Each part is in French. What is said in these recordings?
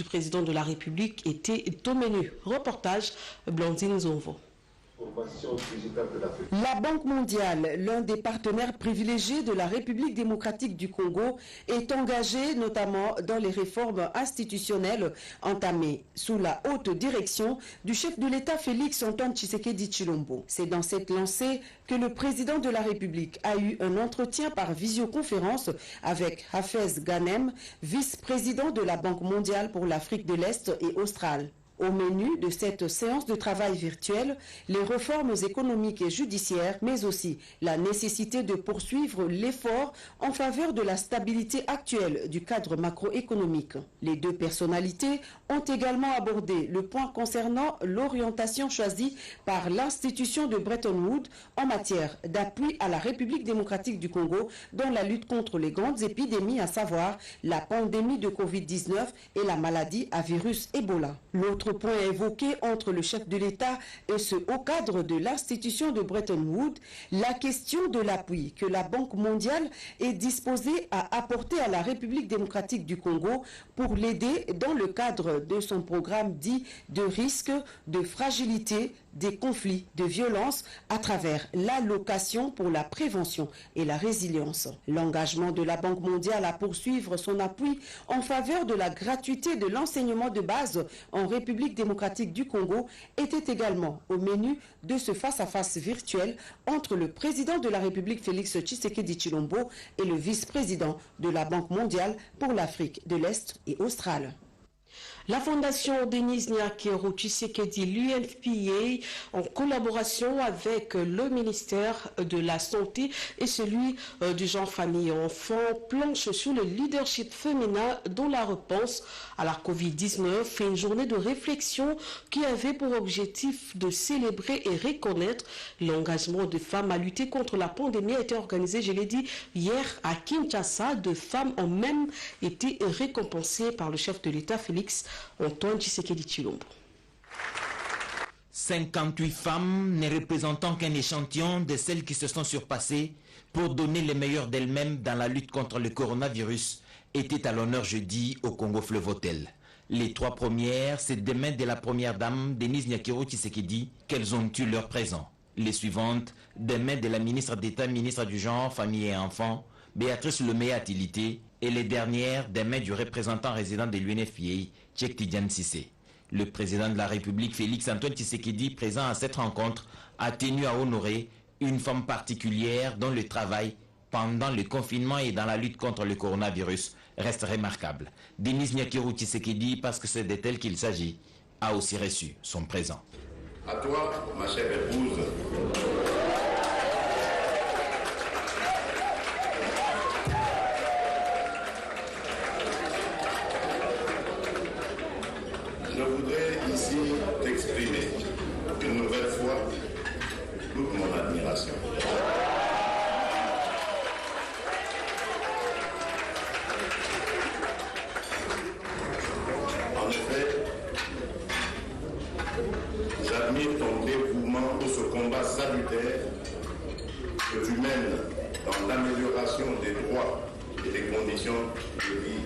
du président de la République était au menu. Reportage Blandine Zonvo. La Banque mondiale, l'un des partenaires privilégiés de la République démocratique du Congo, est engagée notamment dans les réformes institutionnelles entamées sous la haute direction du chef de l'État Félix Antoine Tshisekedi Tshilombo. C'est dans cette lancée que le président de la République a eu un entretien par visioconférence avec Hafez Ghanem, vice-président de la Banque mondiale pour l'Afrique de l'Est et australe. Au menu de cette séance de travail virtuelle, les réformes économiques et judiciaires, mais aussi la nécessité de poursuivre l'effort en faveur de la stabilité actuelle du cadre macroéconomique. Les deux personnalités ont également abordé le point concernant l'orientation choisie par l'institution de Bretton Woods en matière d'appui à la République démocratique du Congo dans la lutte contre les grandes épidémies, à savoir la pandémie de Covid-19 et la maladie à virus Ebola. L'autre point évoqué entre le chef de l'État et ce haut cadre de l'institution de Bretton Woods, la question de l'appui que la Banque mondiale est disposée à apporter à la République démocratique du Congo pour l'aider dans le cadre de son programme dit de risque, de fragilité, des conflits, de violence à travers l'allocation pour la prévention et la résilience. L'engagement de la Banque mondiale à poursuivre son appui en faveur de la gratuité de l'enseignement de base en République démocratique du Congo était également au menu de ce face-à-face virtuel entre le président de la République Félix Tshisekedi Tshilombo et le vice-président de la Banque mondiale pour l'Afrique de l'Est et australe. La Fondation Denis Nyakero Tshisekedi, l'UNFPA, en collaboration avec le ministère de la Santé et celui du genre, famille et enfants, planche sur le leadership féminin dans la réponse à la Covid-19 et une journée de réflexion qui avait pour objectif de célébrer et reconnaître l'engagement des femmes à lutter contre la pandémie a été organisée, je l'ai dit, hier à Kinshasa. Deux femmes ont même été récompensées par le chef de l'État, Félix Antoine Tshisekedi Tshilombo. 58 femmes ne représentant qu'un échantillon de celles qui se sont surpassées pour donner le meilleur d'elles-mêmes dans la lutte contre le coronavirus étaient à l'honneur jeudi au Congo Fleuve Hotel. Les trois premières, c'est des mains de la première dame Denise Nyakero Tshisekedi qu'elles ont eu leur présent. Les suivantes, des mains de la ministre d'État, ministre du genre, famille et enfants, Béatrice Lemay Atilité, et les dernières des mains du représentant résident de l'UNFPA, Tchèque Tidiane Cissé. Le président de la République, Félix Antoine Tshisekedi, présent à cette rencontre, a tenu à honorer une femme particulière dont le travail pendant le confinement et dans la lutte contre le coronavirus reste remarquable. Denise Nyakero Tshisekedi, parce que c'est d'elle qu'il s'agit, a aussi reçu son présent. À toi, ma chère épouse, je voudrais ici t'exprimer une nouvelle fois toute mon admiration. En effet, j'admire ton dévouement pour ce combat salutaire que tu mènes dans l'amélioration des droits et des conditions de vie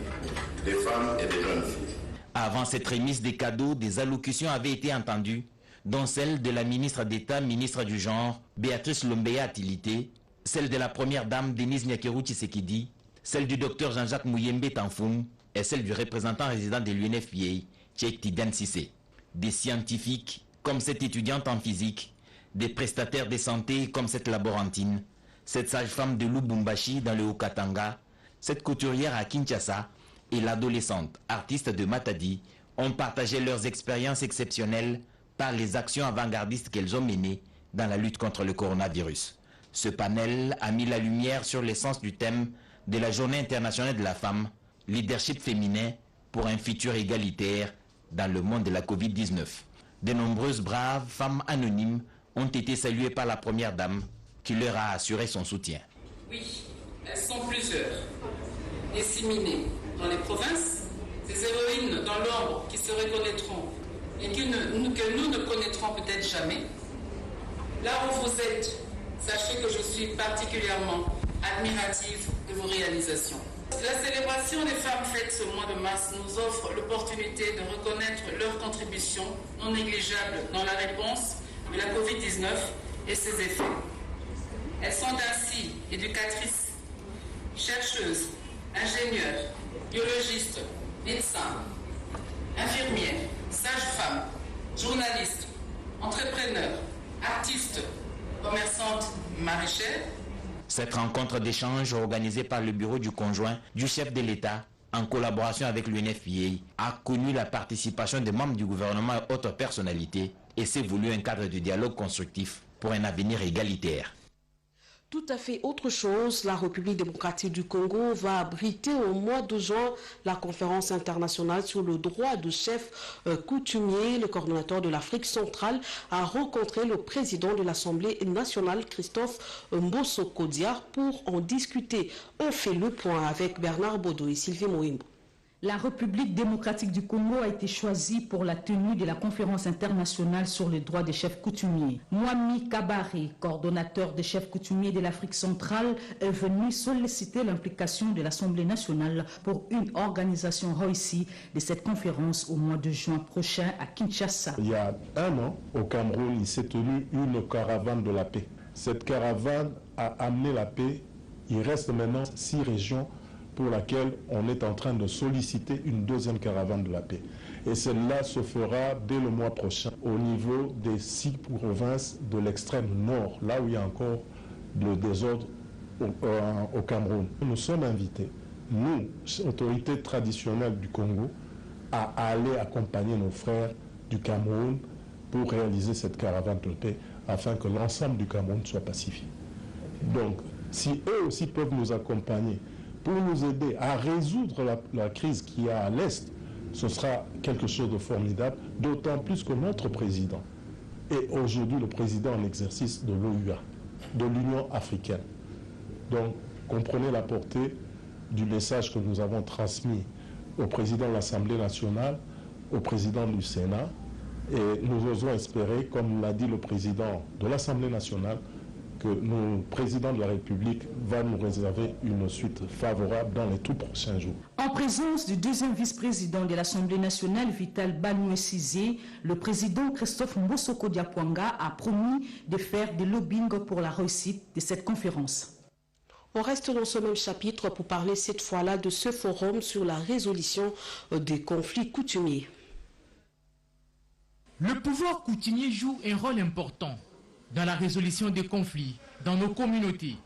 des femmes et des jeunes filles. Avant cette remise des cadeaux, des allocutions avaient été entendues, dont celle de la ministre d'État, ministre du genre, Béatrice Lemay Atilité, celle de la première dame, Denise Nyakero Tshisekedi, celle du docteur Jean-Jacques Mouyembe Tanfoum et celle du représentant résident de l'UNFPA, Tchèque Tidiane Cissé. Des scientifiques, comme cette étudiante en physique, des prestataires de santé, comme cette laborantine, cette sage-femme de Lubumbashi dans le Haut-Katanga, cette couturière à Kinshasa, et l'adolescente artiste de Matadi ont partagé leurs expériences exceptionnelles par les actions avant-gardistes qu'elles ont menées dans la lutte contre le coronavirus. Ce panel a mis la lumière sur l'essence du thème de la Journée internationale de la femme, leadership féminin pour un futur égalitaire dans le monde de la Covid-19. De nombreuses braves femmes anonymes ont été saluées par la première dame qui leur a assuré son soutien. Oui, elles sont plusieurs, disséminées dans les provinces, ces héroïnes dans l'ombre qui se reconnaîtront et que nous ne connaîtrons peut-être jamais. Là où vous êtes, sachez que je suis particulièrement admirative de vos réalisations. La célébration des femmes fêtes ce mois de mars nous offre l'opportunité de reconnaître leur contribution non négligeable dans la réponse de la Covid-19 et ses effets. Elles sont ainsi éducatrices, chercheuses, ingénieurs, biologistes, médecins, infirmières, sages-femmes, journalistes, entrepreneurs, artistes, commerçantes, maraîchères. Cette rencontre d'échange organisée par le bureau du conjoint du chef de l'État en collaboration avec l'UNFPA a connu la participation des membres du gouvernement et autres personnalités et s'est voulu un cadre de dialogue constructif pour un avenir égalitaire. Tout à fait autre chose, la République démocratique du Congo va abriter au mois de juin la conférence internationale sur le droit de chef coutumier. Le coordonnateur de l'Afrique centrale a rencontré le président de l'Assemblée nationale, Christophe Mbosso-Kodia, pour en discuter. On fait le point avec Bernard Bodo et Sylvie Moïmbo. La République démocratique du Congo a été choisie pour la tenue de la conférence internationale sur les droits des chefs coutumiers. Mwami Kabare, coordonnateur des chefs coutumiers de l'Afrique centrale, est venu solliciter l'implication de l'Assemblée nationale pour une organisation réussie de cette conférence au mois de juin prochain à Kinshasa. Il y a un an, au Cameroun, il s'est tenu une caravane de la paix. Cette caravane a amené la paix. Il reste maintenant 6 régions pour laquelle on est en train de solliciter une deuxième caravane de la paix. Et celle-là se fera dès le mois prochain au niveau des 6 provinces de l'extrême nord, là où il y a encore le désordre au Cameroun. Nous sommes invités, nous, autorités traditionnelles du Congo, à aller accompagner nos frères du Cameroun pour réaliser cette caravane de paix afin que l'ensemble du Cameroun soit pacifié. Donc, si eux aussi peuvent nous accompagner pour nous aider à résoudre la crise qu'il y a à l'Est, ce sera quelque chose de formidable, d'autant plus que notre président est aujourd'hui le président en exercice de l'OUA, de l'Union africaine. Donc, comprenez la portée du message que nous avons transmis au président de l'Assemblée nationale, au président du Sénat, et nous osons espérer, comme l'a dit le président de l'Assemblée nationale, que le président de la République va nous réserver une suite favorable dans les tout prochains jours. En présence du deuxième vice-président de l'Assemblée nationale, Vital Banoué-Sizé, le président Christophe Mbosso-Kodia a promis de faire des lobbying pour la réussite de cette conférence. On reste dans ce même chapitre pour parler cette fois-là de ce forum sur la résolution des conflits coutumiers. Le pouvoir coutumier joue un rôle important dans la résolution des conflits dans nos communautés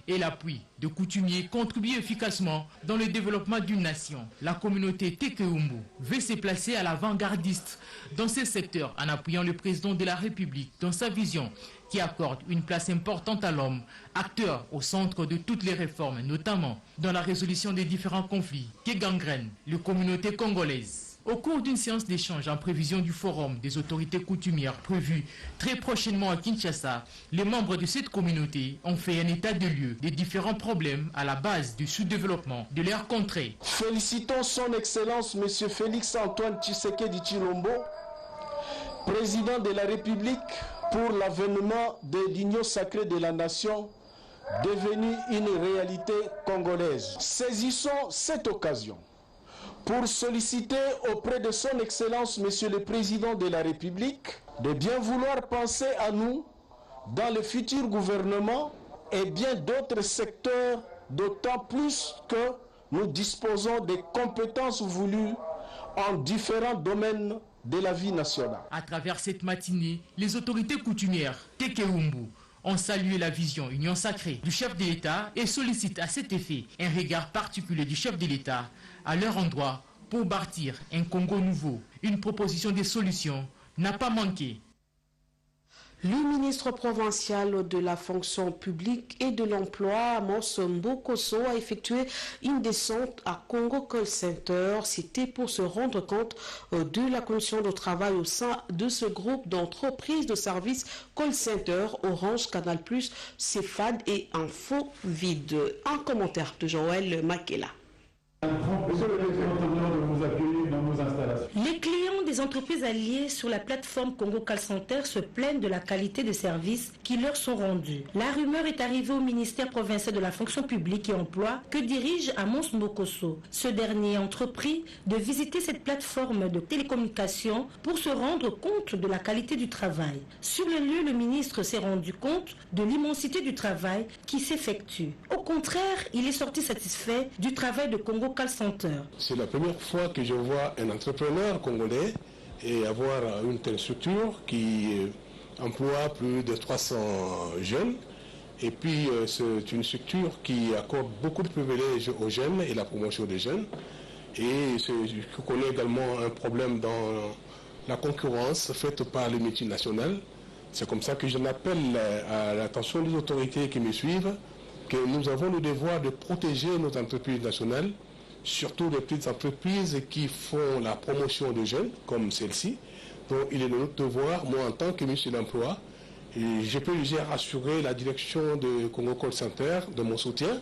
et l'appui de coutumiers contribue efficacement dans le développement d'une nation. La communauté Tekeumbu veut se placer à l'avant-gardiste dans ce secteur en appuyant le président de la République dans sa vision qui accorde une place importante à l'homme, acteur au centre de toutes les réformes, notamment dans la résolution des différents conflits qui gangrènent les communautés congolaises. Au cours d'une séance d'échange en prévision du forum des autorités coutumières prévu très prochainement à Kinshasa, les membres de cette communauté ont fait un état de lieu des différents problèmes à la base du sous-développement de leur contrée. Félicitons son Excellence M. Félix Antoine Tshisekedi Tshilombo, président de la République, pour l'avènement de l'Union sacrée de la nation, devenue une réalité congolaise. Saisissons cette occasion pour solliciter auprès de son Excellence, Monsieur le Président de la République, de bien vouloir penser à nous dans le futur gouvernement et bien d'autres secteurs, d'autant plus que nous disposons des compétences voulues en différents domaines de la vie nationale. À travers cette matinée, les autorités coutumières Tekeumbu ont salué la vision Union sacrée du chef de l'État et sollicitent à cet effet un regard particulier du chef de l'État à leur endroit pour bâtir un Congo nouveau. Une proposition de solution n'a pas manqué. Le ministre provincial de la fonction publique et de l'emploi, Amos Mbokosso, a effectué une descente à Congo Call Center. C'était pour se rendre compte de la condition de travail au sein de ce groupe d'entreprises de services Call Center, Orange, Canal+, CFAD et Info Vide. Un commentaire de Joël Makela. Monsieur le ministre, nous venons de vous accueillir dans nos installations. Les clients des entreprises alliées sur la plateforme Congo Call Center se plaignent de la qualité des services qui leur sont rendus. La rumeur est arrivée au ministère provincial de la fonction publique et emploi que dirige Amos Mokoso. Ce dernier a entrepris de visiter cette plateforme de télécommunication pour se rendre compte de la qualité du travail. Sur le lieu, le ministre s'est rendu compte de l'immensité du travail qui s'effectue. Au contraire, il est sorti satisfait du travail de Congo Call Center. C'est la première fois que je vois un entrepreneur congolais et avoir une telle structure qui emploie plus de 300 jeunes. Et puis c'est une structure qui accorde beaucoup de privilèges aux jeunes et la promotion des jeunes. Et je connais également un problème dans la concurrence faite par les multinationales. C'est comme ça que j'en appelle à l'attention des autorités qui me suivent, que nous avons le devoir de protéger nos entreprises nationales, surtout les petites entreprises qui font la promotion des jeunes, comme celle-ci. Donc il est de notre devoir, moi en tant que ministre de l'Emploi, et je peux déjà rassurer la direction de Congo Call Center de mon soutien,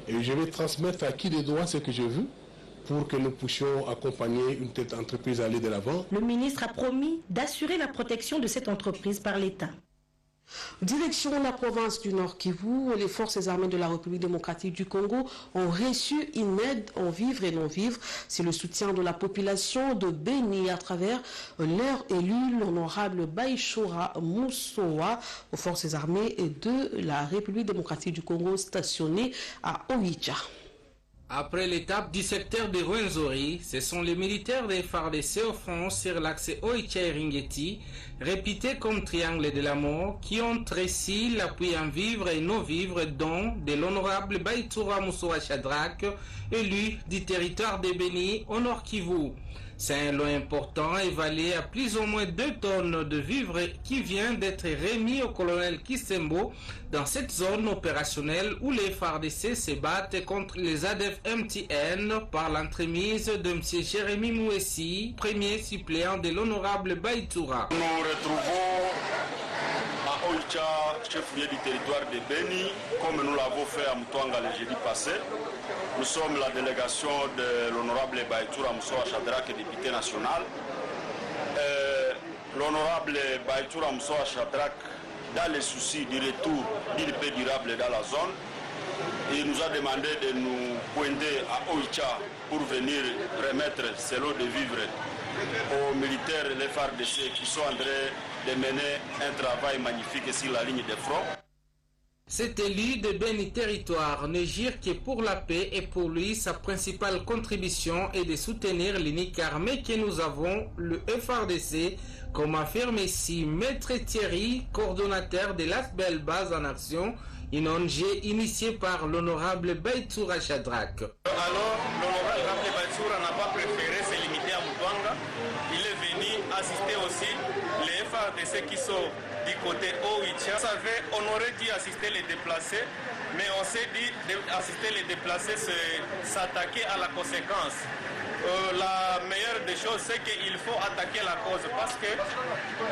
et je vais transmettre à qui des droits ce que j'ai vu, pour que nous puissions accompagner une telle entreprise à aller de l'avant. Le ministre a promis d'assurer la protection de cette entreprise par l'État. Direction la province du Nord Kivu, les forces armées de la République démocratique du Congo ont reçu une aide en vivre et non-vivre. C'est le soutien de la population de Beni à travers leur élu, l'honorable Baïchoura Moussoa, aux forces armées de la République démocratique du Congo stationnées à Oicha. Après l'étape du secteur de Rwenzori, ce sont les militaires des FARDC au front sur l'axe Oicha et Ringeti, réputés comme triangle de la mort, qui ont réussi l'appui en vivre et non-vivre dont de l'honorable Baïtoura Moussoa Shadrach, élu du territoire de Beni au Nord Kivu. C'est un lot important évalué à plus ou moins 2 tonnes de vivres qui vient d'être remis au colonel Kisembo dans cette zone opérationnelle où les FARDC se battent contre les ADF MTN par l'entremise de M. Jérémy Mouessi, premier suppléant de l'honorable Baïtoura. Nous retrouvons à Oicha, chef-lieu du territoire de Beni, comme nous l'avons fait à Mutwanga le jeudi passé. Nous sommes la délégation de l'honorable Baïtoura Moussoa Shadrach, député national. L'honorable Baïtoura Moussoa Shadrach, dans les soucis du retour d'une paix durable dans la zone, il nous a demandé de nous pointer à Oicha pour venir remettre ce lot de vivres aux militaires, les FARDC, qui sont en train de mener un travail magnifique sur la ligne de front. Cet élu de Beni Territoire ne gire que pour la paix et pour lui, sa principale contribution est de soutenir l'unique armée que nous avons, le FARDC, comme affirme ici Maître Thierry, coordonnateur de l'ASBEL Base en Action, une ONG initiée par l'honorable Baïtoura Shadrach. Alors, l'honorable Baïtoura n'a pas préféré se limiter à Mutwanga. Il est venu assister aussi les FARDC qui sont du côté Oicha. Vous savez, on aurait dû assister les déplacés, mais on s'est dit assister les déplacés, c'est s'attaquer à la conséquence. La meilleure des choses, c'est qu'il faut attaquer la cause, parce que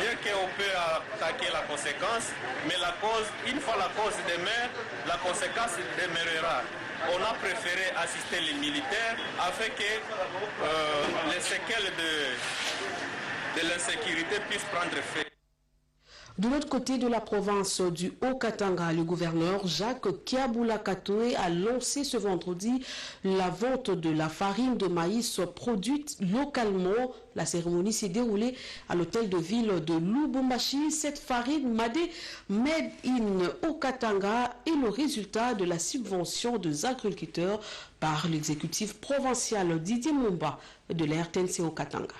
bien qu'on peut attaquer la conséquence, mais la cause, une fois la cause demeure, la conséquence demeurera. On a préféré assister les militaires afin que les séquelles de l'insécurité puissent prendre fait. De l'autre côté de la province du Haut-Katanga, le gouverneur Jacques Kiabula Katoé a lancé ce vendredi la vente de la farine de maïs produite localement. La cérémonie s'est déroulée à l'hôtel de ville de Lubumbashi. Cette farine Made in Haut-Katanga est le résultat de la subvention des agriculteurs par l'exécutif provincial Didier Mumba de la RTNC Haut-Katanga.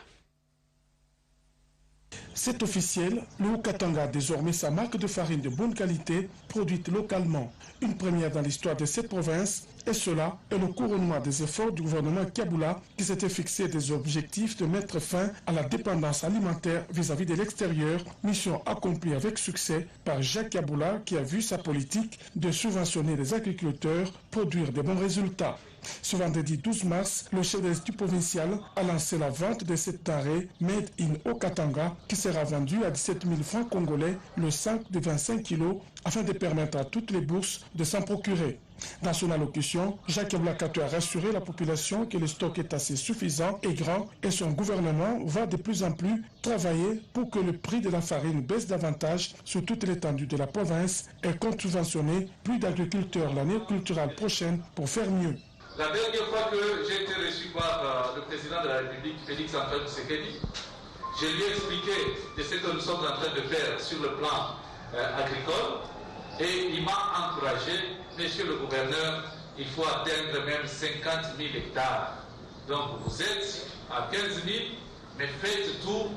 C'est officiel, le Haut-Katanga a désormais sa marque de farine de bonne qualité, produite localement. Une première dans l'histoire de cette province, et cela est le couronnement des efforts du gouvernement Kiabula qui s'était fixé des objectifs de mettre fin à la dépendance alimentaire vis-à-vis de l'extérieur, mission accomplie avec succès par Jacques Kiabula qui a vu sa politique de subventionner les agriculteurs produire de bons résultats. Ce vendredi 12 mars, le chef de l'Institut provincial a lancé la vente de cette denrée Made in Haut-Katanga qui sera vendue à 17 000 francs congolais le sac de 25 kg afin de permettre à toutes les bourses de s'en procurer. Dans son allocution, Jacques Yaboulakato a rassuré la population que le stock est assez suffisant et grand et son gouvernement va de plus en plus travailler pour que le prix de la farine baisse davantage sur toute l'étendue de la province et compte subventionner plus d'agriculteurs l'année culturelle prochaine pour faire mieux. La dernière fois que j'ai été reçu par le président de la République, Félix Antoine Tshisekedi, je lui ai expliqué de ce que nous sommes en train de faire sur le plan agricole et il m'a encouragé. Monsieur le gouverneur, il faut atteindre même 50 000 hectares. Donc vous êtes à 15 000, mais faites tout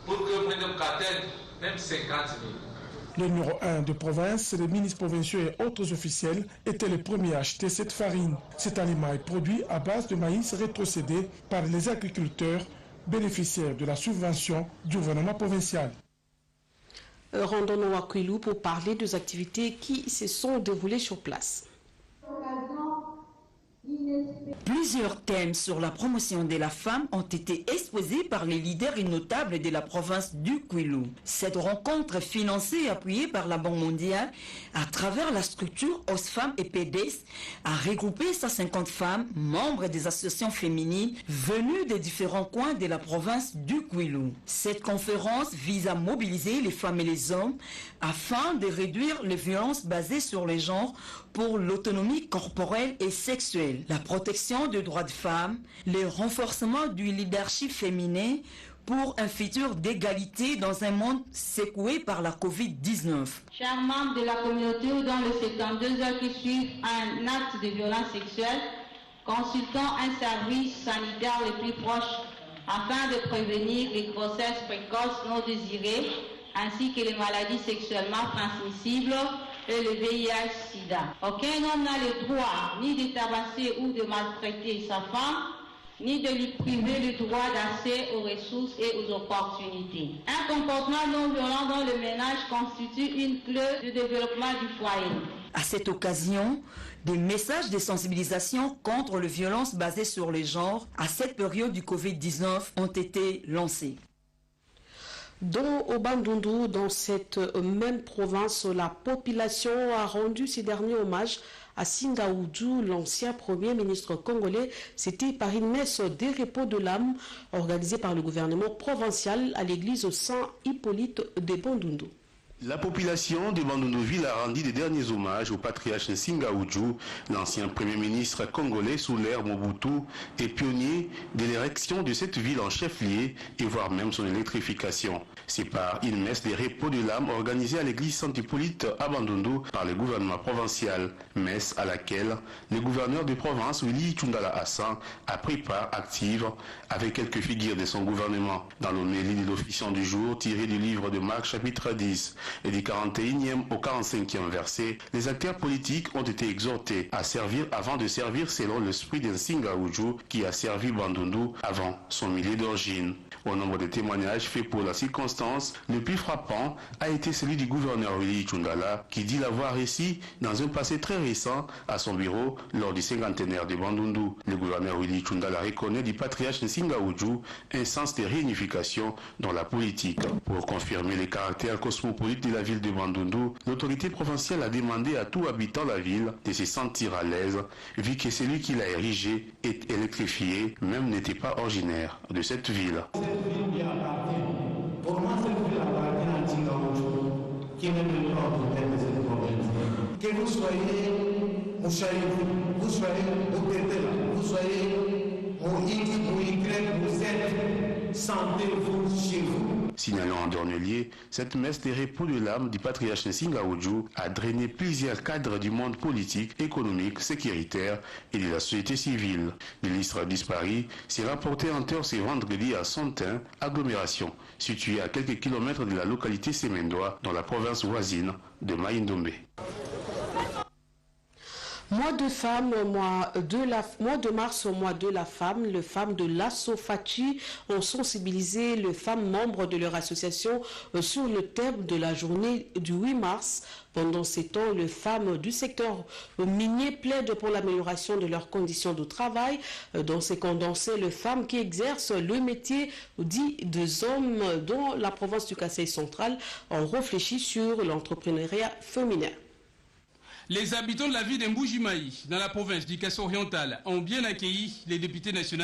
pour que vous atteignez même 50 000. Le numéro 1 de province, les ministres provinciaux et autres officiels étaient les premiers à acheter cette farine. Cet aliment est produit à base de maïs rétrocédé par les agriculteurs bénéficiaires de la subvention du gouvernement provincial. Rendons-nous à Kwilu pour parler des activités qui se sont déroulées sur place. Plusieurs thèmes sur la promotion de la femme ont été exposés par les leaders et notables de la province du Kwilu. Cette rencontre financée et appuyée par la Banque mondiale à travers la structure Oxfam et PDS a regroupé 150 femmes, membres des associations féminines venues des différents coins de la province du Kwilu. Cette conférence vise à mobiliser les femmes et les hommes afin de réduire les violences basées sur les genres pour l'autonomie corporelle et sexuelle, la protection des droits de femmes, le renforcement du leadership féminin pour un futur d'égalité dans un monde secoué par la Covid-19. Chers membres de la communauté ou dans les 72 heures qui suivent un acte de violence sexuelle, consultons un service sanitaire le plus proche afin de prévenir les grossesses précoces non désirées ainsi que les maladies sexuellement transmissibles et le VIH-Sida. Aucun homme n'a le droit ni de tabasser ou de maltraiter sa femme, ni de lui priver le droit d'accès aux ressources et aux opportunités. Un comportement non violent dans le ménage constitue une clé du développement du foyer. À cette occasion, des messages de sensibilisation contre les violences basées sur les genres à cette période du Covid-19 ont été lancés. Au Bandundu, dans cette même province, la population a rendu ces derniers hommages à Singaoudou, l'ancien premier ministre congolais. C'était par une messe des repos de l'âme organisée par le gouvernement provincial à l'église Saint-Hippolyte de Bandundu. La population de Bandundu-Ville a rendu des derniers hommages au patriarche Singaoudou, l'ancien premier ministre congolais sous l'ère Mobutu et pionnier de l'érection de cette ville en chef-lieu et voire même son électrification. C'est par une messe des repos de l'âme organisée à l'église Saint-Hippolyte à Bandundu par le gouvernement provincial, messe à laquelle le gouverneur de province Willy Tshundala Hassan a pris part active avec quelques figures de son gouvernement. Dans l'homélie de l'officiant du jour tiré du livre de Marc chapitre 10 et du 41e au 45e verset, les acteurs politiques ont été exhortés à servir avant de servir selon l'esprit d'un Singaoudou qui a servi Bandundu avant son milieu d'origine. Au nombre de témoignages faits pour la circonstance, le plus frappant a été celui du gouverneur Willy Tshundala qui dit l'avoir réussi dans un passé très récent à son bureau lors du cinquantenaire de Bandundu. Le gouverneur Willy Tshundala reconnaît du patriarche Singaoudou un sens de réunification dans la politique. Pour confirmer le caractère cosmopolite de la ville de Bandundu, l'autorité provinciale a demandé à tout habitant de la ville de se sentir à l'aise vu que celui qui l'a érigé et électrifié même n'était pas originaire de cette ville. Pour moi, cette ville appartient à Singaoudou, qui est le propriétaire de cette province. Que vous soyez au Chaïfou, vous soyez au Kétela, vous soyez au X ou Y, vous êtes, sentez-vous chez vous. Signalons en dernier lieu, cette messe des repos de l'âme du patriarche Singaoudou a drainé plusieurs cadres du monde politique, économique, sécuritaire et de la société civile. Le ministre disparu s'est rapporté en terre ce vendredi à Sontin, agglomération située à quelques kilomètres de la localité Semendoa dans la province voisine de Maïndombe. Mois de mars au mois de la femme, les femmes de l'Assofachi ont sensibilisé les femmes membres de leur association sur le thème de la journée du 8 mars. Pendant ces temps, les femmes du secteur minier plaident pour l'amélioration de leurs conditions de travail. Dans ces condensés, les femmes qui exercent le métier dit des hommes dans la province du Kasaï central ont réfléchi sur l'entrepreneuriat féminin. Les habitants de la ville d'Mboujimaï, dans la province du Kasaï oriental, ont bien accueilli les députés nationaux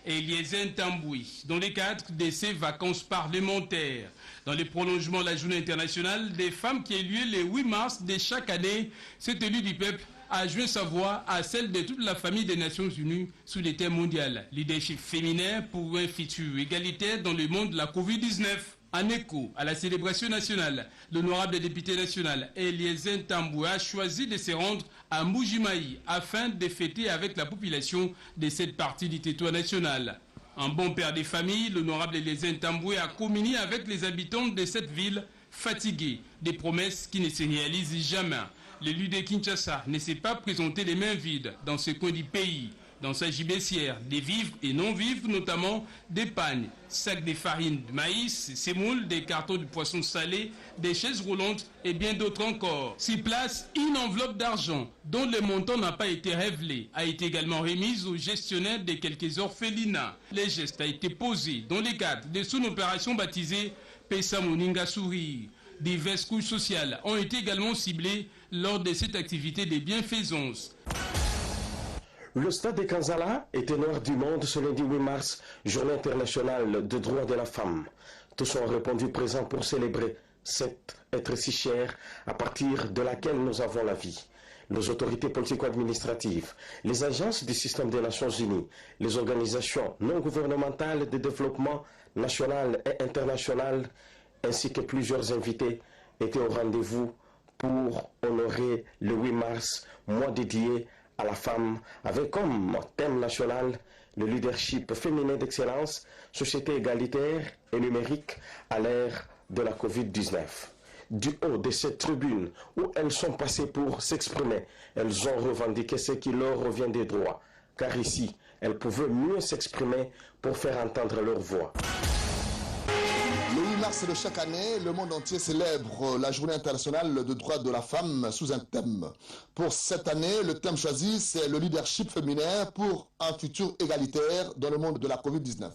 Eliezen Tamboui dans le cadre de ces vacances parlementaires. Dans le prolongement de la journée internationale des femmes qui est lieu le 8 mars de chaque année, cet élu du peuple a joint sa voix à celle de toute la famille des Nations Unies sous le thème mondial. Leadership féminin pour un futur égalitaire dans le monde de la Covid-19. En écho à la célébration nationale, l'honorable député national Eliezen Tamboui a choisi de se rendre à Mboujimaï afin de fêter avec la population de cette partie du territoire national. Un bon père de famille, l'honorable Eliezen Tamboui a communié avec les habitants de cette ville fatigués des promesses qui ne se réalisent jamais. L'élu de Kinshasa ne s'est pas présenté les mains vides dans ce coin du pays. Dans sa gibecière, des vivres et non-vivres, notamment des pagnes, sacs de farine de maïs, sémoules, des cartons de poissons salés, des chaises roulantes et bien d'autres encore. S'y place une enveloppe d'argent dont le montant n'a pas été révélé, a été également remise au gestionnaire de quelques orphelinats. Le geste a été posé dans le cadre de son opération baptisée Pesa Moninga Sourire. Diverses couches sociales ont été également ciblées lors de cette activité de bienfaisance. Le stade de Kanzala était noir du monde ce lundi 8 mars, journée internationale des droits de la femme. Tous ont répondu présents pour célébrer cet être si cher à partir de laquelle nous avons la vie. Les autorités politico-administratives, les agences du système des Nations Unies, les organisations non gouvernementales de développement national et international, ainsi que plusieurs invités étaient au rendez-vous pour honorer le 8 mars, mois dédié à la femme, avec comme thème national le leadership féminin d'excellence, société égalitaire et numérique à l'ère de la Covid-19. Du haut de cette tribune où elles sont passées pour s'exprimer, elles ont revendiqué ce qui leur revient des droits, car ici, elles pouvaient mieux s'exprimer pour faire entendre leur voix. Le 8 mars de chaque année, le monde entier célèbre la journée internationale des droits de la femme sous un thème. Pour cette année, le thème choisi, c'est le leadership féminin pour un futur égalitaire dans le monde de la Covid-19.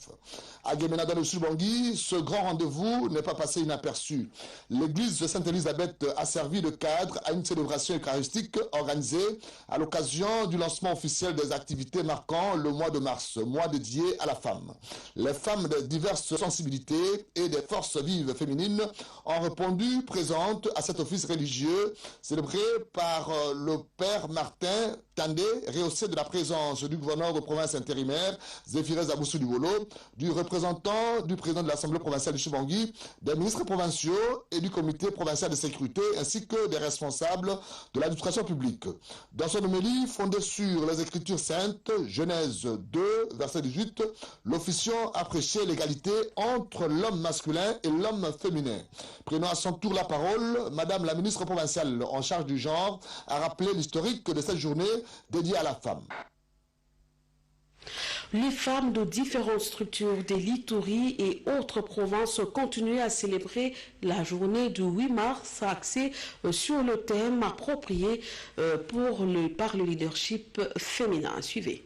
À Guémena, dans le Sud-Bangui, ce grand rendez-vous n'est pas passé inaperçu. L'église de Sainte-Élisabeth a servi de cadre à une célébration eucharistique organisée à l'occasion du lancement officiel des activités marquant le mois de mars, mois dédié à la femme. Les femmes de diverses sensibilités et des forces vives féminines ont répondu présentes à cet office religieux célébré par le père Martin Tandé, rehaussé de la présence du gouverneur de province intérimaire Zéphirès Aboussou Duwolo, du représentant du président de l'Assemblée provinciale du Sud-Bangui, des ministres provinciaux et du comité provincial de sécurité, ainsi que des responsables de l'administration publique. Dans son homélie fondée sur les Écritures saintes, Genèse 2, verset 18, l'officiant a prêché l'égalité entre l'homme masculin et l'homme féminin. Prenant à son tour la parole, Madame la ministre provinciale en charge du genre a rappelé l'historique de cette journée dédiée à la femme. Les femmes de différentes structures des Litouries et autres provinces continuent à célébrer la journée du 8 mars axée sur le thème approprié par le leadership féminin. Suivez.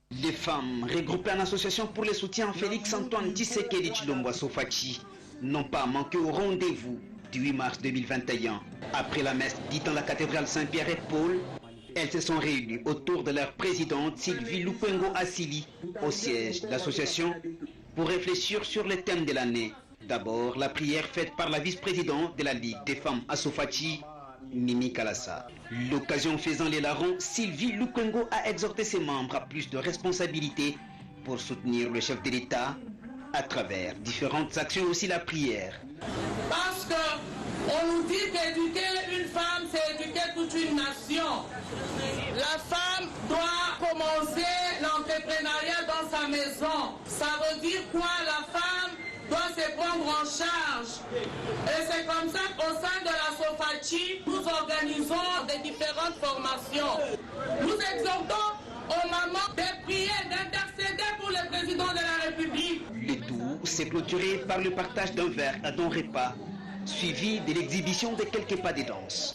Des femmes regroupées en association pour le soutien à Félix-Antoine Tshisekedi Tshilombo Assofachi n'ont pas manqué au rendez-vous du 8 mars 2021. Après la messe dite dans la cathédrale Saint-Pierre et Paul, elles se sont réunies autour de leur présidente Sylvie Lupengo Assili au siège de l'association pour réfléchir sur le thème de l'année. D'abord, la prière faite par la vice-présidente de la Ligue des femmes Assofachi, Mimi Kalassa. L'occasion faisant les larrons, Sylvie Lupengo a exhorté ses membres à plus de responsabilités pour soutenir le chef de l'État à travers différentes actions, aussi la prière. Parce qu'on nous dit qu'éduquer une femme, c'est éduquer toute une nation. La femme doit commencer l'entrepreneuriat dans sa maison. Ça veut dire quoi? La femme doit se prendre en charge. Et c'est comme ça qu'au sein de la SOFACI, nous organisons des différentes formations. Nous exhortons aux mamans de prier, d'intercéder pour le président de la République. Le tout s'est clôturé par le partage d'un verre à don repas, suivi de l'exhibition de quelques pas de danse.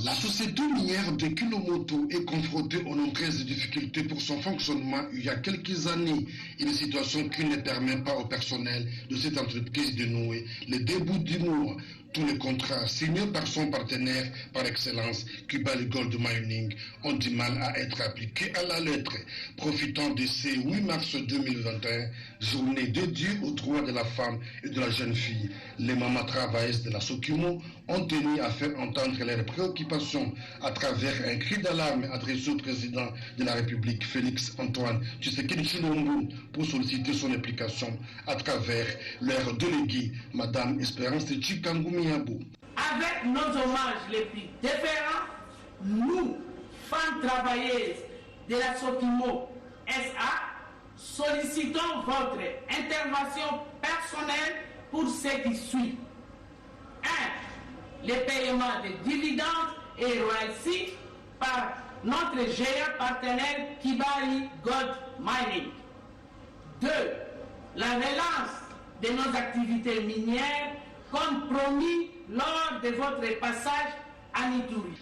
La société minière de Kilomoto est confrontée aux nombreuses difficultés pour son fonctionnement il y a quelques années. Une situation qui ne permet pas au personnel de cette entreprise de nouer le début du mois. Tous les contrats signés par son partenaire par excellence, Cuba Gold Mining, ont du mal à être appliqués à la lettre. Profitant de ce 8 mars 2021, journée dédiée aux droits de la femme et de la jeune fille, les mamans travailleuses de la Sokimo ont tenu à faire entendre leurs préoccupations à travers un cri d'alarme adressé au président de la République, Félix Antoine Tshisekedi Tshilombo, pour solliciter son implication à travers leur déléguée, Madame Espérance Tshikangumi. Avec nos hommages les plus déférents, nous, femmes travailleuses de la Sokimo SA, sollicitons votre intervention personnelle pour ce qui suit. 1. Le paiement des dividendes et royalties par notre géant partenaire Kibali Gold Mining. 2. La relance de nos activités minières comme promis lors de votre passage à Nitouri.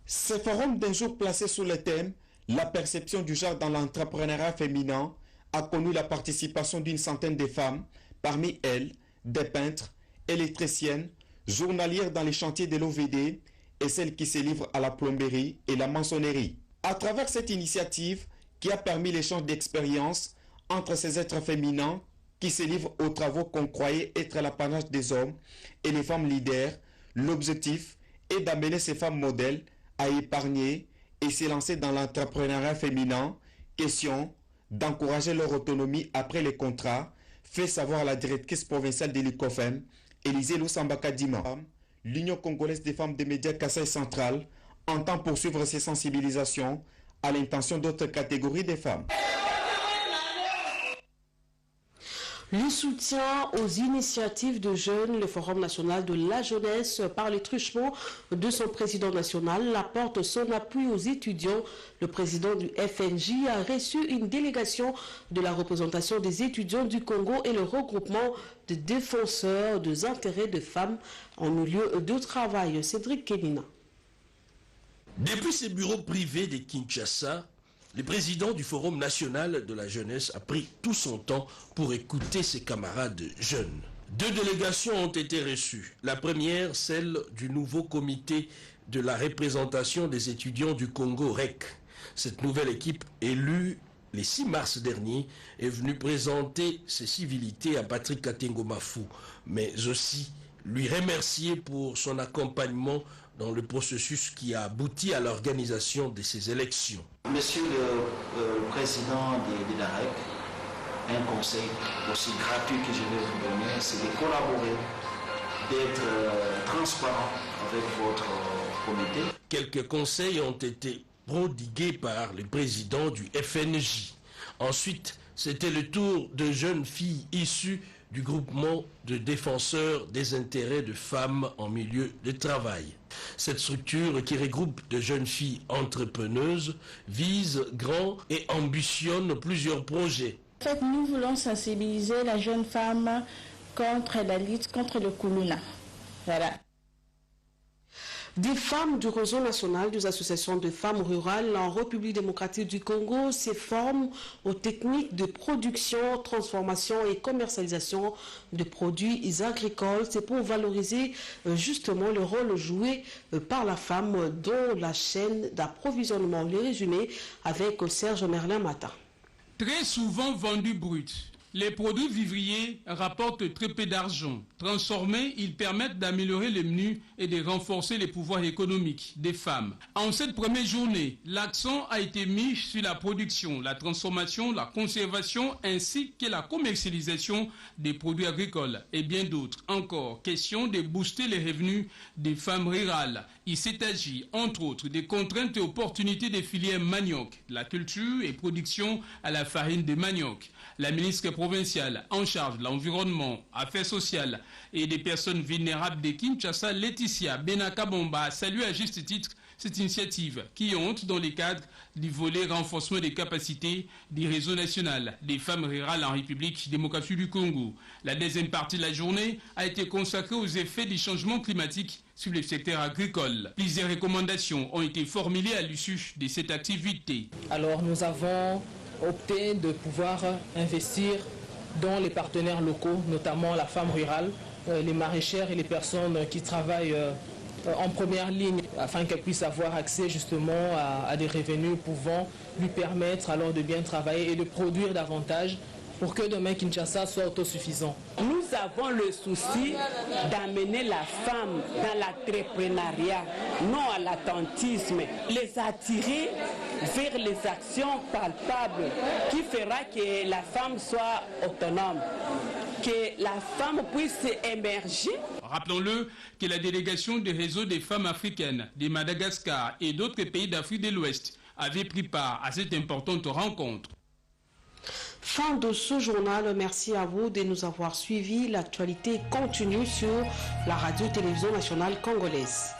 Ce forum d'un jour placé sous le thème « La perception du genre dans l'entrepreneuriat féminin » a connu la participation d'une centaine de femmes, parmi elles des peintres, électriciennes, journalières dans les chantiers de l'OVD et celles qui se livrent à la plomberie et la maçonnerie. À travers cette initiative qui a permis l'échange d'expériences entre ces êtres féminins qui se livrent aux travaux qu'on croyait être l'apanage des hommes et les femmes leaders, l'objectif est d'amener ces femmes modèles à épargner et s'élancer dans l'entrepreneuriat féminin, question d'encourager leur autonomie après les contrats, fait savoir la directrice provinciale de l'ICOFEM, Élisée Lusambaka Dima. L'Union congolaise des femmes des médias Kasaï Central entend poursuivre ces sensibilisations à l'intention d'autres catégories de femmes. Le soutien aux initiatives de jeunes, le Forum national de la jeunesse, par les truchements de son président national, apporte son appui aux étudiants. Le président du FNJ a reçu une délégation de la représentation des étudiants du Congo et le regroupement de défenseurs des intérêts de femmes en milieu de travail. Cédric Kenina. Depuis ses bureaux privés de Kinshasa, le président du Forum national de la jeunesse a pris tout son temps pour écouter ses camarades jeunes. 2 délégations ont été reçues. La première, celle du nouveau comité de la représentation des étudiants du Congo, REC. Cette nouvelle équipe, élue le 6 mars dernier, est venue présenter ses civilités à Patrick Katengo Mafou, mais aussi lui remercier pour son accompagnement dans le processus qui a abouti à l'organisation de ces élections. Monsieur le Président de la REC, un conseil aussi gratuit que je vais vous donner, c'est de collaborer, d'être transparent avec votre comité. Quelques conseils ont été prodigués par le président du FNJ. Ensuite, c'était le tour de jeunes filles issues du groupement de défenseurs des intérêts de femmes en milieu de travail. Cette structure qui regroupe de jeunes filles entrepreneuses vise grand et ambitionne plusieurs projets. En fait, nous voulons sensibiliser la jeune femme contre la lutte contre le Kuluna. Voilà. Des femmes du réseau national des associations de femmes rurales en République démocratique du Congo se forment aux techniques de production, transformation et commercialisation de produits agricoles. C'est pour valoriser justement le rôle joué par la femme dans la chaîne d'approvisionnement. Les résumés avec Serge Merlin-Matin. Très souvent vendus bruts, les produits vivriers rapportent très peu d'argent. Transformés, ils permettent d'améliorer les menus et de renforcer les pouvoirs économiques des femmes. En cette première journée, l'accent a été mis sur la production, la transformation, la conservation ainsi que la commercialisation des produits agricoles et bien d'autres. Encore, question de booster les revenus des femmes rurales. Il s'est agi, entre autres, des contraintes et opportunités des filières manioc, la culture et production à la farine de manioc. La ministre provinciale provinciale en charge de l'environnement, affaires sociales et des personnes vulnérables de Kinshasa, Laetitia Benakabomba, a salué à juste titre cette initiative qui entre dans le cadre du volet renforcement des capacités du réseau national des femmes rurales en République démocratique du Congo. La deuxième partie de la journée a été consacrée aux effets du changement climatique sur le secteur agricole. Plusieurs recommandations ont été formulées à l'issue de cette activité. Alors nous avons opté de pouvoir investir dans les partenaires locaux, notamment la femme rurale, les maraîchères et les personnes qui travaillent en première ligne, afin qu'elle puisse avoir accès justement à des revenus pouvant lui permettre alors de bien travailler et de produire davantage pour que demain Kinshasa soit autosuffisant. Nous avons le souci d'amener la femme dans l'entrepreneuriat, non à l'attentisme, les attirer vers les actions palpables qui fera que la femme soit autonome, que la femme puisse émerger. Rappelons-le que la délégation du réseau des femmes africaines de Madagascar et d'autres pays d'Afrique de l'Ouest avait pris part à cette importante rencontre. Fin de ce journal. Merci à vous de nous avoir suivis. L'actualité continue sur la radio-télévision nationale congolaise.